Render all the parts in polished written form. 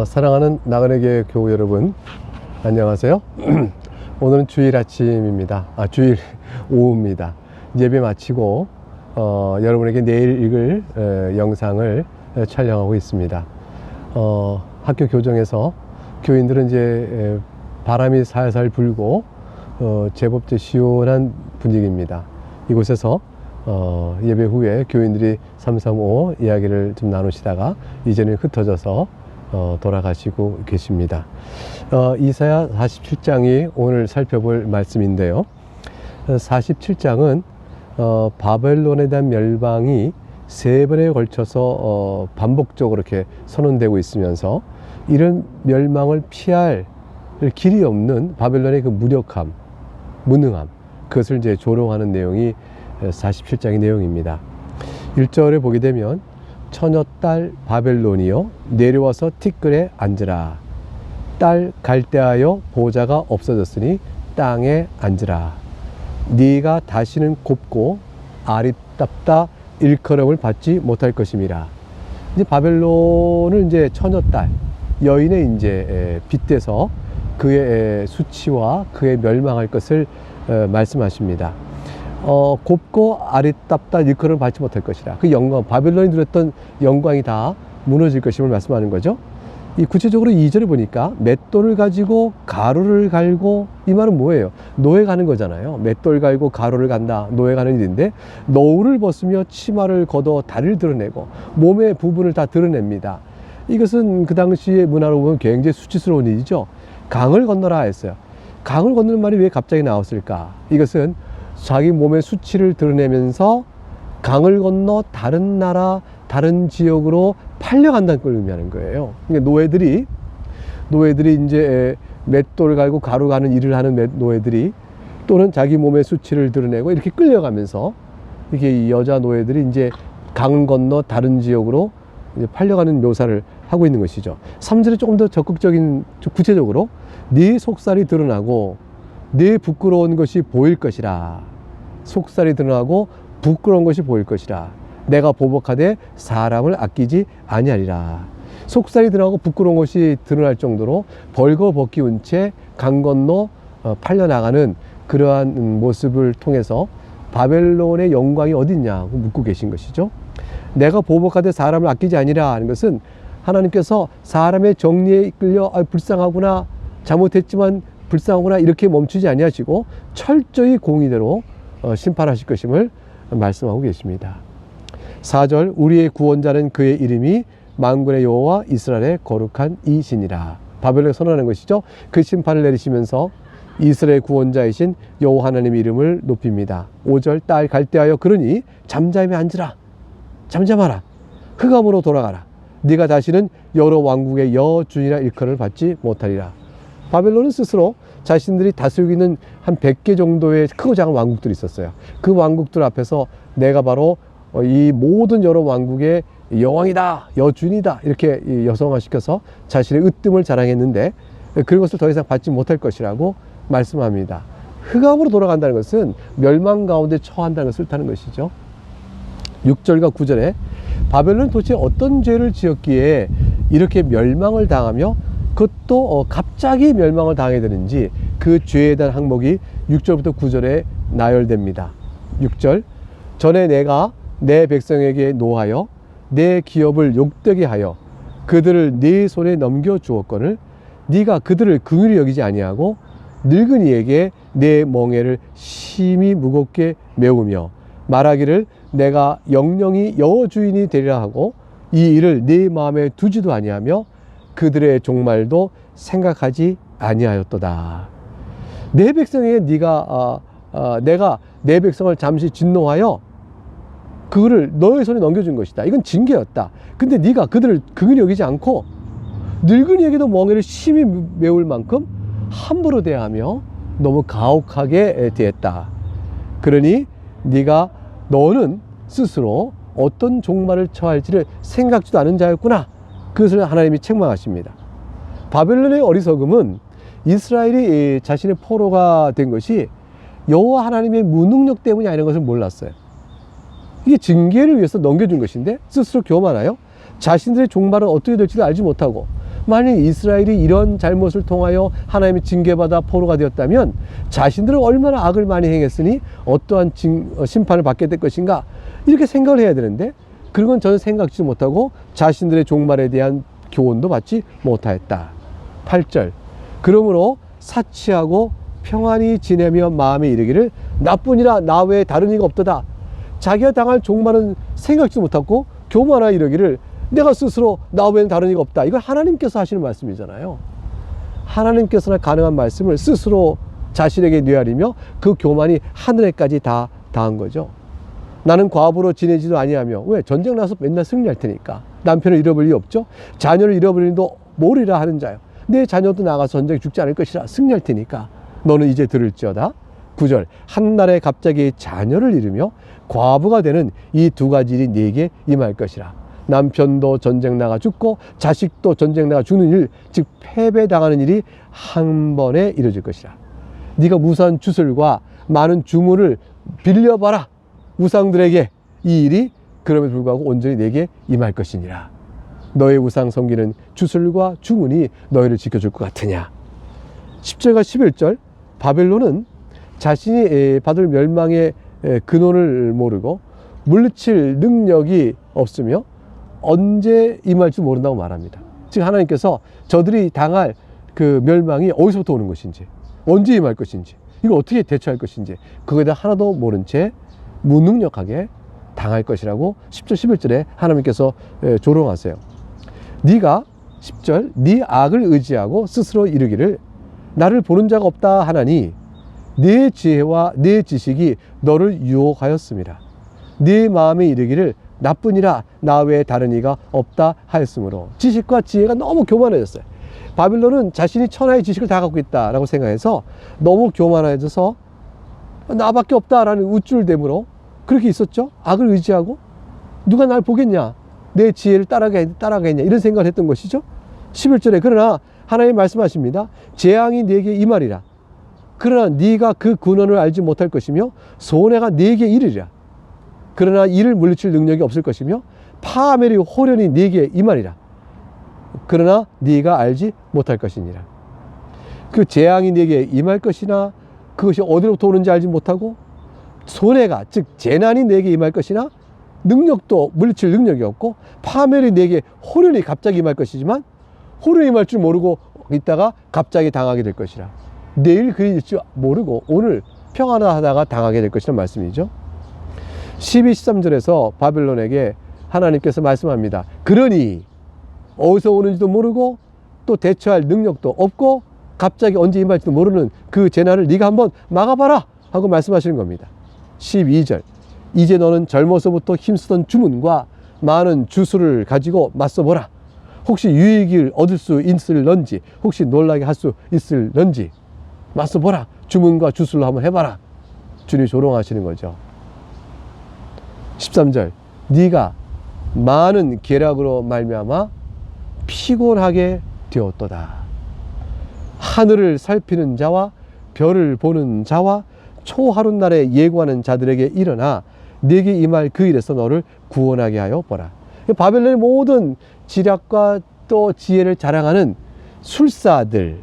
사랑하는 나그네교회 교우 여러분, 안녕하세요. 오늘은 주일 아침입니다. 주일 오후입니다. 예배 마치고 여러분에게 내일 읽을 영상을 촬영하고 있습니다. 학교 교정에서 교인들은 이제 바람이 살살 불고 제법 시원한 분위기입니다. 이곳에서 예배 후에 교인들이 335 이야기를 좀 나누시다가 이제는 흩어져서 돌아가시고 계십니다. 이사야 47장이 오늘 살펴볼 말씀인데요. 47장은 바벨론에 대한 멸망이 세 번에 걸쳐서 반복적으로 이렇게 선언되고 있으면서 이런 멸망을 피할 길이 없는 바벨론의 그 무력함, 무능함, 그것을 이제 조롱하는 내용이 47장의 내용입니다. 1절에 보게 되면 처녀 딸 바벨론이여 내려와서 티끌에 앉으라. 딸 갈대하여 보좌가 없어졌으니 땅에 앉으라. 네가 다시는 곱고 아리답다 일컬음을 받지 못할 것임이라. 이제 바벨론을 이제 처녀 딸 여인의 이제 빗대서 그의 수치와 그의 멸망할 것을 말씀하십니다. 곱고 아리답다 일컬음을 받지 못할 것이라. 그 영광, 바벨론이 누렸던 영광이 다 무너질 것임을 말씀하는 거죠. 이 구체적으로 2절에 보니까 맷돌을 가지고 가루를 갈고, 이 말은 뭐예요? 노예 가는 거잖아요. 맷돌 갈고 가루를 간다, 노예 가는 일인데, 노울을 벗으며 치마를 걷어 다리를 드러내고 몸의 부분을 다 드러냅니다. 이것은 그 당시의 문화로 보면 굉장히 수치스러운 일이죠. 강을 건너라 했어요. 강을 건너는 말이 왜 갑자기 나왔을까? 이것은 자기 몸의 수치를 드러내면서 강을 건너 다른 나라, 다른 지역으로 팔려간다는 걸 의미하는 거예요. 그러니까 노예들이 이제 맷돌 갈고 가루 가는 일을 하는 노예들이, 또는 자기 몸의 수치를 드러내고 이렇게 끌려가면서 이렇게 여자 노예들이 이제 강을 건너 다른 지역으로 이제 팔려가는 묘사를 하고 있는 것이죠. 3절에 조금 더 적극적인, 구체적으로 네 속살이 드러나고 네 부끄러운 것이 보일 것이라. 속살이 드러나고 부끄러운 것이 보일 것이라. 내가 보복하되 사람을 아끼지 아니하리라. 속살이 드러나고 부끄러운 것이 드러날 정도로 벌거벗기운 채 강 건너 팔려나가는 그러한 모습을 통해서 바벨론의 영광이 어딨냐고 묻고 계신 것이죠. 내가 보복하되 사람을 아끼지 아니라 하는 것은 하나님께서 사람의 정리에 이끌려 불쌍하구나, 잘못했지만 불쌍하구나 이렇게 멈추지 아니하시고 철저히 공의대로 심판하실 것임을 말씀하고 계십니다. 4절 우리의 구원자는 그의 이름이 만군의 여호와 이스라엘의 거룩한 이신이라. 바벨론에 선언하는 것이죠. 그 심판을 내리시면서 이스라엘의 구원자이신 여호와 하나님의 이름을 높입니다. 5절 딸 갈대하여 그러니 잠잠히 앉으라. 잠잠하라. 흑암으로 돌아가라. 네가 다시는 여러 왕국의 여주인이라 일컬음을 받지 못하리라. 바벨론은 스스로 자신들이 다스리고 있는 한 100개 정도의 크고 작은 왕국들이 있었어요. 그 왕국들 앞에서 내가 바로 이 모든 여러 왕국의 여왕이다, 여주인이다 이렇게 여성화시켜서 자신의 으뜸을 자랑했는데 그것을 더 이상 받지 못할 것이라고 말씀합니다. 흑암으로 돌아간다는 것은 멸망 가운데 처한다는 것을 뜻하는 것이죠. 6절과 9절에 바벨론은 도대체 어떤 죄를 지었기에 이렇게 멸망을 당하며 그것도 갑자기 멸망을 당하게 되는지 그 죄에 대한 항목이 6절부터 9절에 나열됩니다. 6절 전에 내가 내 백성에게 노하여 내 기업을 욕되게 하여 그들을 네 손에 넘겨주었거늘 네가 그들을 긍휼히 여기지 아니하고 늙은이에게 내 멍에를 심히 무겁게 메우며 말하기를 내가 영영이 여주인이 되리라 하고 이 일을 네 마음에 두지도 아니하며 그들의 종말도 생각하지 아니하였도다. 내 백성에게 내가 내 백성을 잠시 진노하여 그거를 너의 손에 넘겨준 것이다. 이건 징계였다. 근데 네가 그들을 긍휼히 여기지 않고 늙은이에게도 멍에를 심히 메울 만큼 함부로 대하며 너무 가혹하게 대했다. 그러니 너는 스스로 어떤 종말을 처할지를 생각지도 않은 자였구나. 그것을 하나님이 책망하십니다. 바벨론의 어리석음은 이스라엘이 자신의 포로가 된 것이 여호와 하나님의 무능력 때문이 아니라는 것을 몰랐어요. 이게 징계를 위해서 넘겨준 것인데 스스로 교만하여 자신들의 종말은 어떻게 될지도 알지 못하고 만약 이스라엘이 이런 잘못을 통하여 하나님의 징계받아 포로가 되었다면 자신들은 얼마나 악을 많이 행했으니 어떠한 심판을 받게 될 것인가, 이렇게 생각을 해야 되는데 그런 건 전혀 생각지 못하고 자신들의 종말에 대한 교훈도 받지 못하였다. 8절, 그러므로 사치하고 평안히 지내며 마음에 이르기를 나뿐이라 나 외에 다른 이가 없도다. 자기가 당할 종말은 생각지도 못하고 교만하여 이르기를 내가 스스로 나 외에는 다른 이가 없다. 이건 하나님께서 하시는 말씀이잖아요. 하나님께서나 가능한 말씀을 스스로 자신에게 뇌아리며 그 교만이 하늘에까지 다 닿은 거죠. 나는 과부로 지내지도 아니하며, 왜? 전쟁 나서 맨날 승리할 테니까. 남편을 잃어버릴 리 없죠. 자녀를 잃어버리도 모리라 하는 자요, 내 자녀도 나가서 전쟁에 죽지 않을 것이라, 승리할 테니까 너는 이제 들을지어다. 9절, 한날에 갑자기 자녀를 잃으며 과부가 되는 이 두 가지 일이 네게 임할 것이라. 남편도 전쟁 나가 죽고 자식도 전쟁 나가 죽는 일, 즉 패배당하는 일이 한 번에 이루어질 것이라. 네가 무수한 주술과 많은 주문을 빌려봐라. 우상들에게 이 일이 그럼에도 불구하고 온전히 내게 임할 것이니라. 너의 우상 섬기는 주술과 주문이 너희를 지켜줄 것 같으냐. 10절과 11절, 바벨론은 자신이 받을 멸망의 근원을 모르고 물리칠 능력이 없으며 언제 임할지 모른다고 말합니다. 즉 하나님께서 저들이 당할 그 멸망이 어디서부터 오는 것인지, 언제 임할 것인지, 이걸 어떻게 대처할 것인지, 그거에 대해 하나도 모른 채 무능력하게 당할 것이라고 10절 11절에 하나님께서 조롱하세요. 네가 10절, 네 악을 의지하고 스스로 이르기를 나를 보는 자가 없다 하나니 네 지혜와 네 지식이 너를 유혹하였습니다. 네 마음에 이르기를 나뿐이라 나 외에 다른 이가 없다 하였으므로. 지식과 지혜가 너무 교만해졌어요. 바빌론은 자신이 천하의 지식을 다 갖고 있다라고 생각해서 너무 교만해져서 나밖에 없다라는 우쭐됨으로 그렇게 있었죠. 악을 의지하고 누가 날 보겠냐, 내 지혜를 따라가겠냐, 이런 생각을 했던 것이죠. 11절에 그러나 하나님 말씀하십니다. 재앙이 네게 임하리라. 그러나 네가 그 근원을 알지 못할 것이며 손해가 네게 이르리라. 그러나 이를 물리칠 능력이 없을 것이며 파멸이 호련히 네게 임하리라. 그러나 네가 알지 못할 것이니라. 그 재앙이 네게 임할 것이나 그것이 어디로부터 오는지 알지 못하고, 손해가 즉 재난이 네게 임할 것이나 능력도 물리칠 능력이 없고, 파멸이 네게 호련히 갑자기 임할 것이지만 호련히 임할 줄 모르고 있다가 갑자기 당하게 될 것이라. 내일 그리 될 줄 모르고 오늘 평안하다가 당하게 될 것이라는 말씀이죠. 12, 13절에서 바벨론에게 하나님께서 말씀합니다. 그러니 어디서 오는지도 모르고 또 대처할 능력도 없고 갑자기 언제 임할지도 모르는 그 재난을 네가 한번 막아봐라 하고 말씀하시는 겁니다. 12절, 이제 너는 젊어서부터 힘쓰던 주문과 많은 주술을 가지고 맞서보라. 혹시 유익을 얻을 수 있을런지, 혹시 놀라게 할 수 있을런지 맞서보라. 주문과 주술로 한번 해봐라. 주님이 조롱하시는 거죠. 13절, 네가 많은 계략으로 말미암아 피곤하게 되었도다. 하늘을 살피는 자와 별을 보는 자와 초하룻날에 예고하는 자들에게 일어나 네게 임할 그 일에서 너를 구원하게 하여 보라. 바벨론의 모든 지략과 또 지혜를 자랑하는 술사들,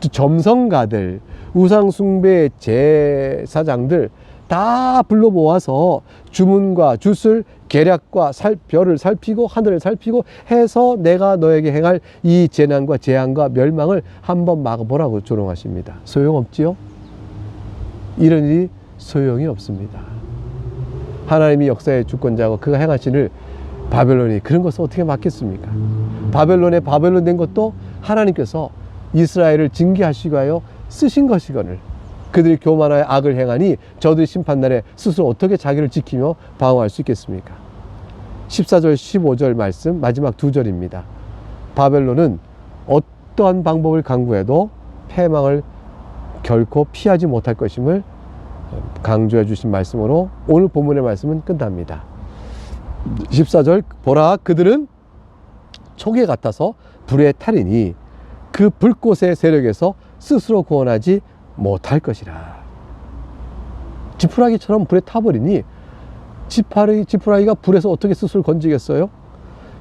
점성가들, 우상숭배 제사장들 다 불러 모아서 주문과 주술, 계략과 별을 살피고 하늘을 살피고 해서 내가 너에게 행할 이 재난과 재앙과 멸망을 한번 막아보라고 조롱하십니다. 소용없지요? 이런 일이 소용이 없습니다. 하나님이 역사의 주권자고 그가 행하신 일, 바벨론이 그런 것을 어떻게 막겠습니까? 바벨론에 바벨론 된 것도 하나님께서 이스라엘을 징계하시기 위하여 쓰신 것이거늘 그들이 교만하여 악을 행하니 저들이 심판날에 스스로 어떻게 자기를 지키며 방어할 수 있겠습니까? 14절 15절 말씀 마지막 두 절입니다. 바벨론은 어떠한 방법을 강구해도 패망을 결코 피하지 못할 것임을 강조해 주신 말씀으로 오늘 본문의 말씀은 끝납니다. 14절, 보라 그들은 촉에 같아서 불에 타리니 그 불꽃의 세력에서 스스로 구원하지 못할 것이라. 지푸라기처럼 불에 타버리니 지푸라기가 불에서 어떻게 스스로 건지겠어요?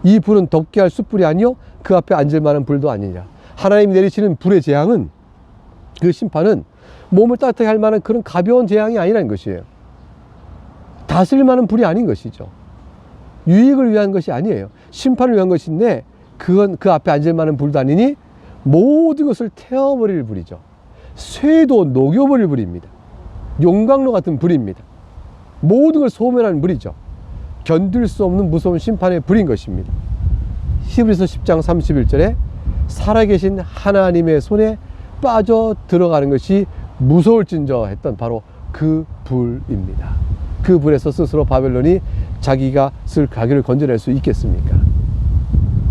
이 불은 덥게 할 숯불이 아니요 그 앞에 앉을 만한 불도 아니냐. 하나님이 내리시는 불의 재앙은, 그 심판은 몸을 따뜻하게 할 만한 그런 가벼운 재앙이 아니라는 것이에요. 다스릴 만한 불이 아닌 것이죠. 유익을 위한 것이 아니에요. 심판을 위한 것인데 그건 그 앞에 앉을 만한 불도 아니니 모든 것을 태워버릴 불이죠. 쇠도 녹여버릴 불입니다. 용광로 같은 불입니다. 모든 걸 소멸하는 불이죠. 견딜 수 없는 무서운 심판의 불인 것입니다. 히브리서 10장 31절에 살아계신 하나님의 손에 빠져 들어가는 것이 무서울진저 했던 바로 그 불입니다. 그 불에서 스스로 바벨론이 자기가 쓸 가기를 건져낼 수 있겠습니까?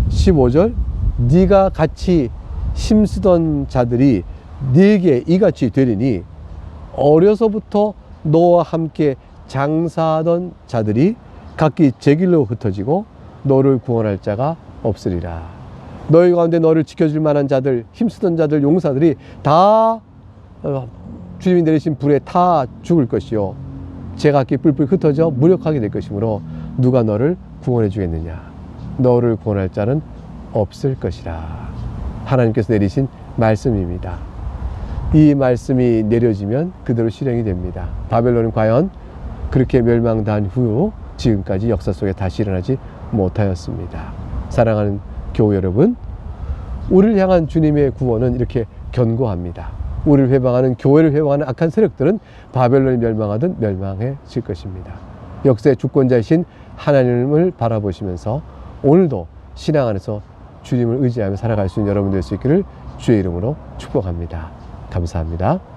15절, 네가 같이 힘쓰던 자들이 네게 이같이 되리니 어려서부터 너와 함께 장사하던 자들이 각기 제 길로 흩어지고 너를 구원할 자가 없으리라. 너희 가운데 너를 지켜줄 만한 자들, 힘쓰던 자들, 용사들이 다 주님이 내리신 불에 타 죽을 것이요 제각기 뿔뿔 흩어져 무력하게 될 것이므로 누가 너를 구원해 주겠느냐. 너를 구원할 자는 없을 것이라. 하나님께서 내리신 말씀입니다. 이 말씀이 내려지면 그대로 실행이 됩니다. 바벨론은 과연 그렇게 멸망당한 후 지금까지 역사 속에 다시 일어나지 못하였습니다. 사랑하는 교우 여러분, 우리를 향한 주님의 구원은 이렇게 견고합니다. 우리를 회방하는, 교회를 회방하는 악한 세력들은 바벨론이 멸망하든 멸망해질 것입니다. 역사의 주권자이신 하나님을 바라보시면서 오늘도 신앙 안에서 주님을 의지하며 살아갈 수 있는 여러분 될 수 있기를 주의 이름으로 축복합니다. 감사합니다.